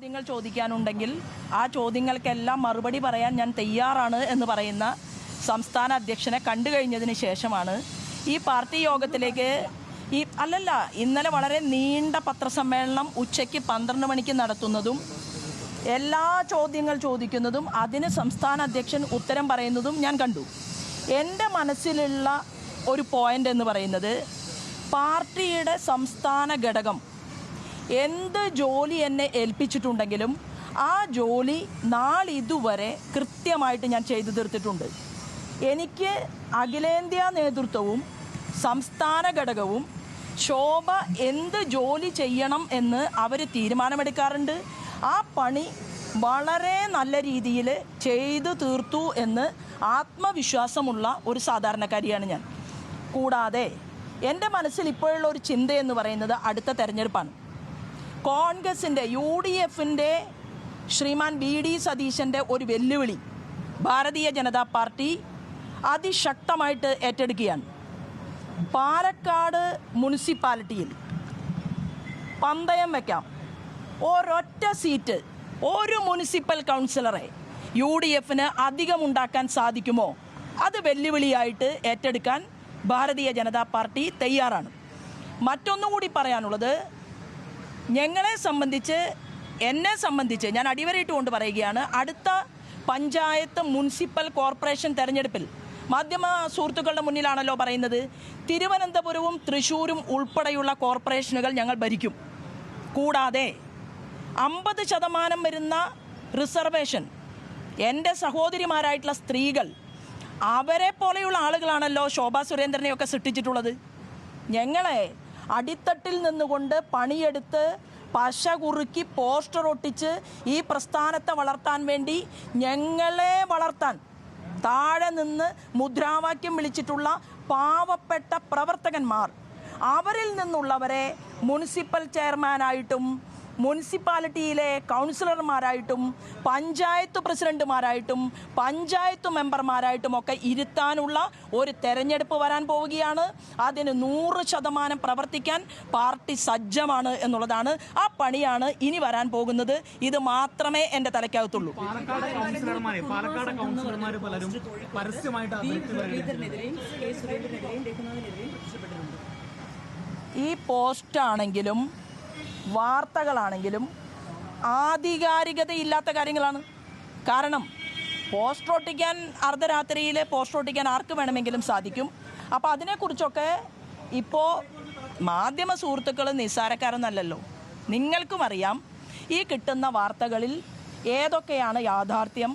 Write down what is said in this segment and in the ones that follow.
ചോദ്യങ്ങൾ ചോദിക്കാനുണ്ടെങ്കിൽ ആ ചോദ്യങ്ങൾക്കെല്ലാം മറുപടി പറയാൻ ഞാൻ തയ്യാറാണ് എന്ന് പറയുന്ന സംസ്ഥാന അധ്യക്ഷനെ കണ്ടു കഴിഞ്ഞതിന് ശേഷമാണ് ഈ പാർട്ടി യോഗത്തിലേക്ക് ഇന്നലെ വളരെ നീണ്ട പത്രസമ്മേളനം ഉച്ചയ്ക്ക് 12 മണിക്ക് നടത്തുന്നതും എല്ലാ ചോദ്യങ്ങൾ ചോദിക്കുന്നതും അതിന് സംസ്ഥാന അധ്യക്ഷൻ ഉത്തരം പറയുന്നതും ഞാൻ കണ്ടു. എൻ്റെ മനസ്സിലുള്ള ഒരു പോയിൻ്റ് എന്ന് പറയുന്നത്, പാർട്ടിയുടെ സംസ്ഥാന ഘടകം എന്ത് ജോലി എന്നെ ഏൽപ്പിച്ചിട്ടുണ്ടെങ്കിലും ആ ജോലി നാളിതുവരെ കൃത്യമായിട്ട് ഞാൻ ചെയ്തു തീർത്തിട്ടുണ്ട്. എനിക്ക് അഖിലേന്ത്യാ നേതൃത്വവും സംസ്ഥാന ഘടകവും ശോഭ എന്ത് ജോലി ചെയ്യണം എന്ന് അവർ തീരുമാനമെടുക്കാറുണ്ട്. ആ പണി വളരെ നല്ല രീതിയിൽ ചെയ്തു തീർത്തു എന്ന് ആത്മവിശ്വാസമുള്ള ഒരു സാധാരണക്കാരിയാണ് ഞാൻ. കൂടാതെ എൻ്റെ മനസ്സിൽ ഇപ്പോഴുള്ള ഒരു ചിന്തയെന്ന് പറയുന്നത് അടുത്ത തെരഞ്ഞെടുപ്പാണ്. കോൺഗ്രസിൻ്റെ UDFൻ്റെ ശ്രീമാൻ BD സതീശൻ്റെ ഒരു വെല്ലുവിളി ഭാരതീയ ജനതാ പാർട്ടി അതിശക്തമായിട്ട് ഏറ്റെടുക്കുകയാണ്. പാലക്കാട് മുനിസിപ്പാലിറ്റിയിൽ പന്തയം വയ്ക്കാം, ഒരൊറ്റ സീറ്റ് ഒരു മുനിസിപ്പൽ കൗൺസിലറെ UDFന് അധികമുണ്ടാക്കാൻ സാധിക്കുമോ? അത് വെല്ലുവിളിയായിട്ട് ഏറ്റെടുക്കാൻ ഭാരതീയ ജനതാ പാർട്ടി തയ്യാറാണ്. മറ്റൊന്നുകൂടി പറയാനുള്ളത്, എന്നെ സംബന്ധിച്ച് ഞാൻ അടിവരയിട്ടുകൊണ്ട് പറയുകയാണ്, അടുത്ത പഞ്ചായത്ത് മുനിസിപ്പൽ കോർപ്പറേഷൻ തെരഞ്ഞെടുപ്പിൽ മാധ്യമ സുഹൃത്തുക്കളുടെ മുന്നിലാണല്ലോ പറയുന്നത്, തിരുവനന്തപുരവും തൃശ്ശൂരും ഉൾപ്പെടെയുള്ള കോർപ്പറേഷനുകൾ ഞങ്ങൾ ഭരിക്കും. കൂടാതെ 50% വരുന്ന റിസർവേഷൻ എൻ്റെ സഹോദരിമാരായിട്ടുള്ള സ്ത്രീകൾ, അവരെ പോലെയുള്ള ആളുകളാണല്ലോ ശോഭാ സുരേന്ദ്രനെയൊക്കെ സൃഷ്ടിച്ചിട്ടുള്ളത്. ഞങ്ങളെ അടിത്തട്ടിൽ നിന്നുകൊണ്ട് പണിയെടുത്ത് പശ കുറുക്കി പോസ്റ്റർ ഒട്ടിച്ച് ഈ പ്രസ്ഥാനത്തെ വളർത്താൻ വേണ്ടി ഞങ്ങളെ വളർത്താൻ താഴെ നിന്ന് മുദ്രാവാക്യം വിളിച്ചിട്ടുള്ള പാവപ്പെട്ട പ്രവർത്തകന്മാർ, അവരിൽ നിന്നുള്ളവരെ മുനിസിപ്പൽ ചെയർമാനായിട്ടും മുനിസിപ്പാലിറ്റിയിലെ കൗൺസിലർമാരായിട്ടും പഞ്ചായത്ത് പ്രസിഡന്റുമാരായിട്ടും പഞ്ചായത്ത് മെമ്പർമാരായിട്ടും ഒക്കെ ഇരുത്താനുള്ള ഒരു തെരഞ്ഞെടുപ്പ് വരാൻ പോവുകയാണ്. അതിന് 100% പ്രവർത്തിക്കാൻ പാർട്ടി സജ്ജമാണ് എന്നുള്ളതാണ്. ആ പണിയാണ് ഇനി വരാൻ പോകുന്നത്. ഇത് മാത്രമേ എൻ്റെ തലയ്ക്കകത്തുള്ളൂ. ഈ പോസ്റ്റാണെങ്കിലും വാർത്തകളാണെങ്കിലും ആധികാരികതയില്ലാത്ത കാര്യങ്ങളാണ്. കാരണം പോസ്റ്റർ ഒട്ടിക്കാൻ അർദ്ധരാത്രിയിൽ പോസ്റ്റർ ഒട്ടിക്കാൻ ആർക്ക് വേണമെങ്കിലും സാധിക്കും. അപ്പോൾ അതിനെക്കുറിച്ചൊക്കെ ഇപ്പോൾ മാധ്യമ സുഹൃത്തുക്കൾ നിസ്സാരക്കാരെന്നല്ലല്ലോ. നിങ്ങൾക്കും അറിയാം ഈ കിട്ടുന്ന വാർത്തകളിൽ ഏതൊക്കെയാണ് യാഥാർത്ഥ്യം,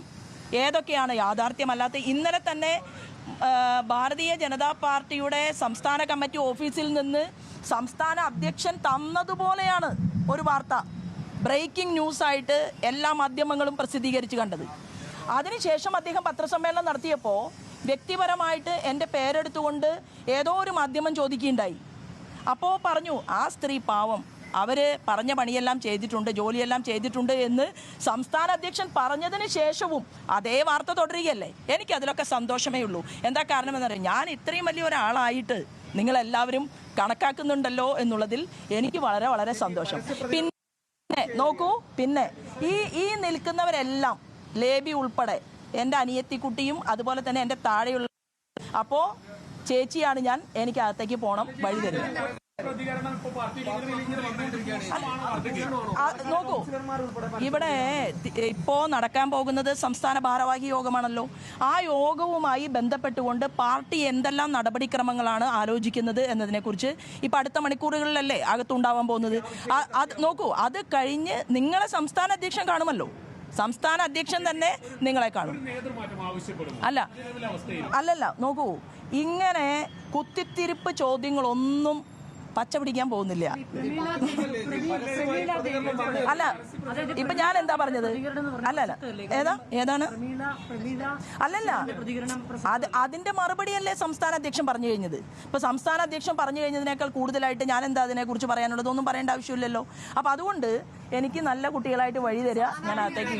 ഏതൊക്കെയാണ് യാഥാർത്ഥ്യമല്ലാത്ത. ഇന്നലെ തന്നെ ഭാരതീയ ജനതാ പാർട്ടിയുടെ സംസ്ഥാന കമ്മിറ്റി ഓഫീസിൽ നിന്ന് സംസ്ഥാന അധ്യക്ഷൻ തന്നതുപോലെയാണ് ഒരു വാർത്ത ബ്രേക്കിംഗ് ന്യൂസായിട്ട് എല്ലാ മാധ്യമങ്ങളും പ്രസിദ്ധീകരിച്ച് കണ്ടത്. അതിനുശേഷം അദ്ദേഹം പത്രസമ്മേളനം നടത്തിയപ്പോൾ വ്യക്തിപരമായിട്ട് എൻ്റെ പേരെടുത്തുകൊണ്ട് ഏതോ ഒരു മാധ്യമം ചോദിക്കുകയുണ്ടായി. അപ്പോൾ പറഞ്ഞു, ആ സ്ത്രീ പാവം, അവർ പറഞ്ഞ പണിയെല്ലാം ചെയ്തിട്ടുണ്ട്, ജോലിയെല്ലാം ചെയ്തിട്ടുണ്ട് എന്ന് സംസ്ഥാന അധ്യക്ഷൻ പറഞ്ഞതിന് ശേഷവും അതേ വാർത്ത തുടരുകയല്ലേ. എനിക്കതിലൊക്കെ സന്തോഷമേ ഉള്ളൂ. എന്താ കാരണം എന്നറിയാം, ഞാൻ ഇത്രയും വലിയ ഒരാളായിട്ട് നിങ്ങളെല്ലാവരും കണക്കാക്കുന്നുണ്ടല്ലോ എന്നുള്ളതിൽ എനിക്ക് വളരെ വളരെ സന്തോഷം. പിന്നെ നോക്കൂ, പിന്നെ ഈ നിൽക്കുന്നവരെല്ലാം ലേബി ഉൾപ്പെടെ എൻ്റെ അനിയത്തിക്കുട്ടിയും അതുപോലെ തന്നെ എൻ്റെ താഴെയുള്ള, അപ്പോൾ ചേച്ചിയാണ് ഞാൻ, എനിക്ക് അകത്തേക്ക് പോകണം, വഴി തരിക. നോക്കൂ, ഇവിടെ ഇപ്പോൾ നടക്കാൻ പോകുന്നത് സംസ്ഥാന ഭാരവാഹി യോഗമാണല്ലോ. ആ യോഗവുമായി ബന്ധപ്പെട്ടുകൊണ്ട് പാർട്ടി എന്തെല്ലാം നടപടിക്രമങ്ങളാണ് ആലോചിക്കുന്നത് എന്നതിനെക്കുറിച്ച് ഇപ്പം അടുത്ത മണിക്കൂറുകളിലല്ലേ അകത്തുണ്ടാവാൻ പോകുന്നത്. അത് നോക്കൂ, അത് കഴിഞ്ഞ് നിങ്ങളെ സംസ്ഥാന അധ്യക്ഷൻ കാണുമല്ലോ. സംസ്ഥാന അധ്യക്ഷൻ തന്നെ നിങ്ങളെ കാണും. അല്ലല്ല നോക്കൂ, ഇങ്ങനെ കുത്തിത്തിരിപ്പ് ചോദ്യങ്ങളൊന്നും പച്ച പിടിക്കാൻ പോകുന്നില്ല. അല്ല, ഇപ്പൊ ഞാൻ എന്താ പറഞ്ഞത്? അല്ലല്ല, ഏതാണ് അല്ലല്ല, അതിന്റെ മറുപടിയല്ലേ സംസ്ഥാന അധ്യക്ഷൻ പറഞ്ഞു കഴിഞ്ഞത്. ഇപ്പൊ സംസ്ഥാന അധ്യക്ഷൻ പറഞ്ഞു കഴിഞ്ഞതിനേക്കാൾ കൂടുതലായിട്ട് ഞാൻ എന്താ അതിനെക്കുറിച്ച് പറയാനുള്ളത്? ഒന്നും പറയേണ്ട ആവശ്യമില്ലല്ലോ. അപ്പൊ അതുകൊണ്ട് എനിക്ക് നല്ല കുട്ടികളായിട്ട് വഴി തരിക, ഞാൻ അകത്തേക്ക്